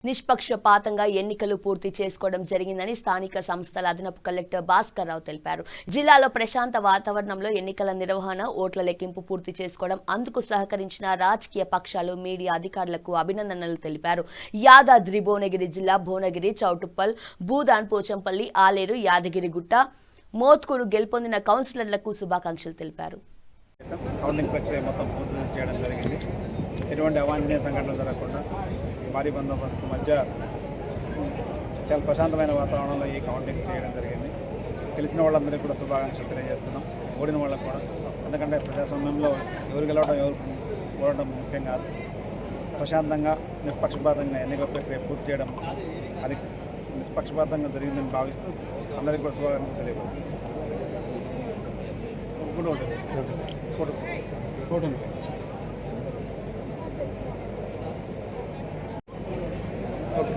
నిష్పక్షపాతంగా ఎన్నికలు పూర్తి చేసుకోవడం జరిగిందని స్థానిక సంస్థల అదనపు కలెక్టర్ భాస్కర్ రావు తెలిపారు. జిల్లాలో ప్రశాంత వాతావరణంలో ఎన్నికల నిర్వహణ, ఓట్ల లెక్కింపు పూర్తి చేసుకోవడం, అందుకు సహకరించిన రాజకీయ పక్షాలు, మీడియా అధికారులకు అభినందనలు తెలిపారు. యాదాద్రి భువనగిరి జిల్లా భువనగిరి, చౌటుప్పల్, భూదాన్, పోచంపల్లి, ఆలేరు, యాదగిరిగుట్ట, మోత్కూరు గెలుపొందిన కౌన్సిలర్లకు శుభాకాంక్షలు తెలిపారు. కౌంటింగ్ ప్రక్రియ మొత్తం పూర్తి చేయడం జరిగింది. ఎటువంటి అవాంఛనీయ సంఘటనలు జరగకుండా భారీ బందోబస్తు మధ్య చాలా ప్రశాంతమైన వాతావరణంలో ఈ కౌంటింగ్ చేయడం జరిగింది. తెలిసిన వాళ్ళందరికీ కూడా శుభాకాంక్షలు తెలియజేస్తున్నాం. ఓడిన వాళ్ళకు కూడా, ఎందుకంటే ప్రజాస్వామ్యంలో ఎవరు గెలవడం ఎవరు ఓడడం ముఖ్యం కాదు. ప్రశాంతంగా నిష్పక్షపాతంగా ఎన్నికల ప్రక్రియ పూర్తి చేయడం అది నిష్పక్షపాతంగా జరిగిందని భావిస్తూ అందరికీ కూడా శుభాకాంక్షలు తెలియజేస్తున్నాం. Photo okay.